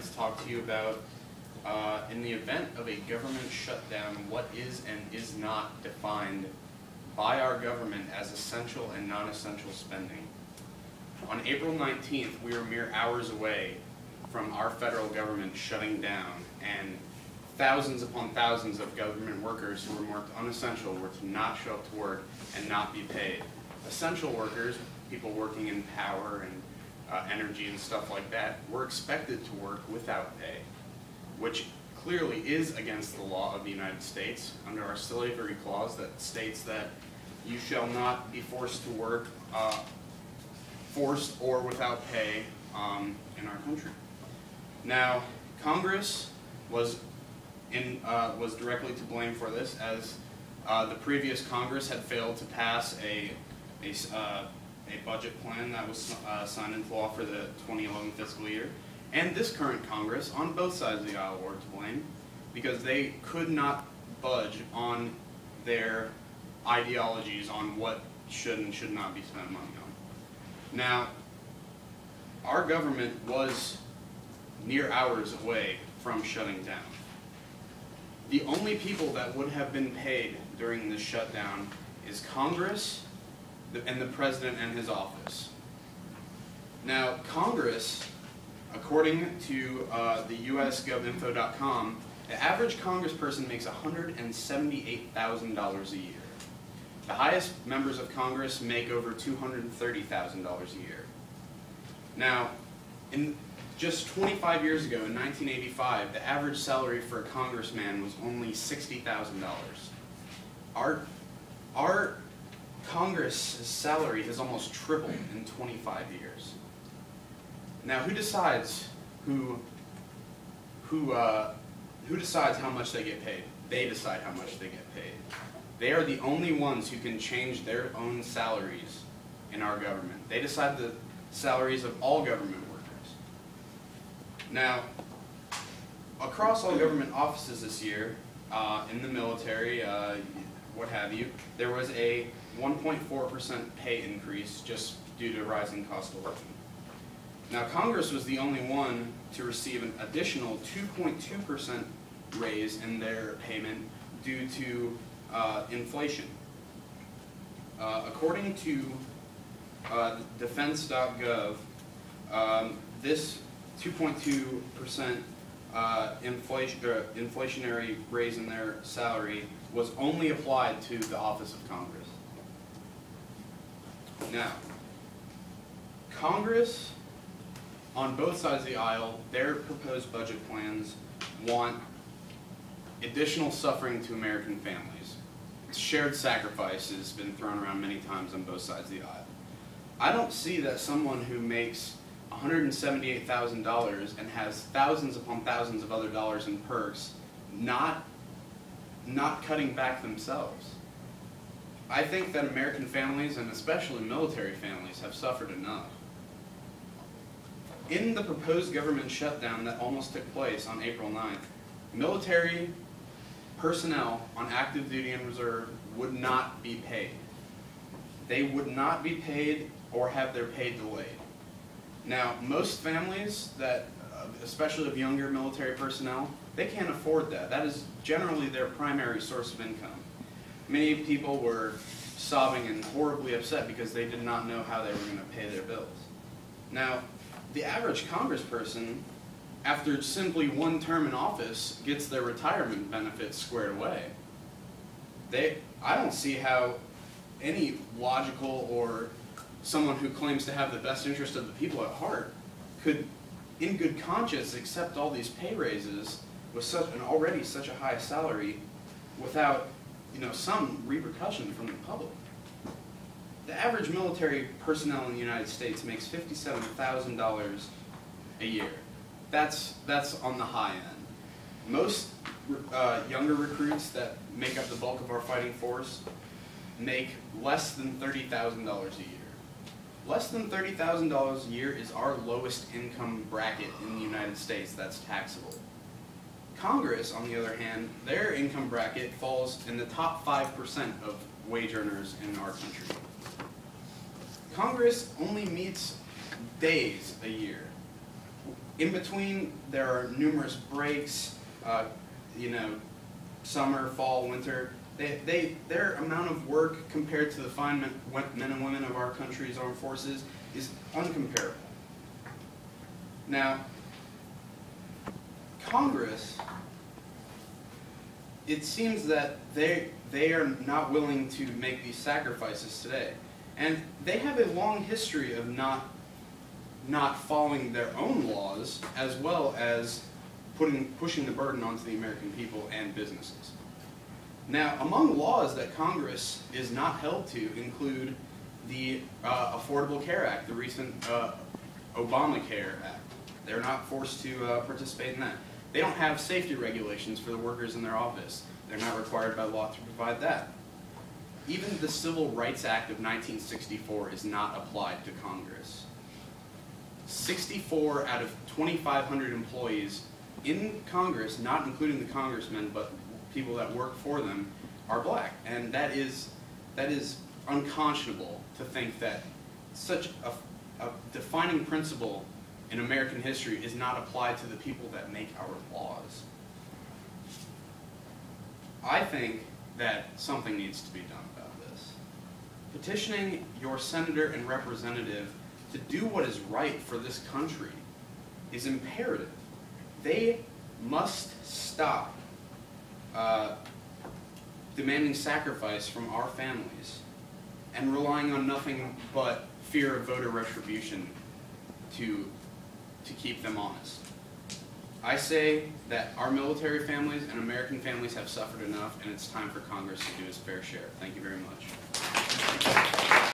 tonight to talk to you about, in the event of a government shutdown, what is and is not defined by our government as essential and non-essential spending. On April 19th, we were mere hours away from our federal government shutting down, and thousands upon thousands of government workers who were marked unessential were to not show up to work and not be paid. Essential workers, people working in power and energy and stuff like that, were expected to work without pay, which clearly is against the law of the United States under our slavery clause that states that you shall not be forced to work forced or without pay in our country. Now, Congress was directly to blame for this, as the previous Congress had failed to pass a budget plan that was signed into law for the 2011 fiscal year. And this current Congress, on both sides of the aisle, were to blame because they could not budge on their ideologies on what should and should not be spent money on. Now, our government was mere hours away from shutting down. The only people that would have been paid during this shutdown is Congress and the President and his office. Now, Congress, according to the usgovinfo.com, the average congressperson makes $178,000 a year. The highest members of Congress make over $230,000 a year. Now, in just 25 years ago, in 1985, the average salary for a congressman was only $60,000. Our Congress' salary has almost tripled in 25 years. Now, who decides who decides how much they get paid? They decide how much they get paid. They are the only ones who can change their own salaries in our government. They decide the salaries of all government workers. Now, across all government offices this year, in the military, what have you, there was a 1.4% pay increase just due to rising cost of living. Now, Congress was the only one to receive an additional 2.2% raise in their payment due to inflation. According to defense.gov, this 2.2% inflationary raise in their salary was only applied to the office of Congress. Now, Congress, on both sides of the aisle, their proposed budget plans want additional suffering to American families. Shared sacrifice has been thrown around many times on both sides of the aisle. I don't see that someone who makes $178,000 and has thousands upon thousands of other dollars in perks not cutting back themselves. I think that American families, and especially military families, have suffered enough. In the proposed government shutdown that almost took place on April 9th, military personnel on active duty and reserve would not be paid. They would not be paid or have their pay delayed. Now, most families that, especially of younger military personnel, they can't afford that. That is generally their primary source of income. Many people were sobbing and horribly upset because they did not know how they were going to pay their bills. Now, the average congressperson, after simply one term in office, gets their retirement benefits squared away. I don't see how any logical or someone who claims to have the best interest of the people at heart could, in good conscience, accept all these pay raises with already such a high salary without, some repercussion from the public. The average military personnel in the United States makes $57,000 a year. That's on the high end. Most younger recruits that make up the bulk of our fighting force make less than $30,000 a year. Less than $30,000 a year is our lowest income bracket in the United States that's taxable. Congress, on the other hand, their income bracket falls in the top 5% of wage earners in our country. Congress only meets days a year. In between, there are numerous breaks, summer, fall, winter. Their amount of work compared to the fine men and women of our country's armed forces is uncomparable. Now, Congress, it seems that they are not willing to make these sacrifices today. And they have a long history of not following their own laws, as well as pushing the burden onto the American people and businesses. Now, among laws that Congress is not held to include the Affordable Care Act, the recent Obamacare Act. They're not forced to participate in that. They don't have safety regulations for the workers in their office. They're not required by law to provide that. Even the Civil Rights Act of 1964 is not applied to Congress. 64 out of 2,500 employees in Congress, not including the congressmen, but people that work for them, are black. And that is unconscionable to think that such a defining principle in American history is not applied to the people that make our laws. I think that something needs to be done about this. Petitioning your senator and representative to do what is right for this country is imperative. They must stop demanding sacrifice from our families and relying on nothing but fear of voter retribution to keep them honest. I say that our military families and American families have suffered enough, and it's time for Congress to do its fair share. Thank you very much.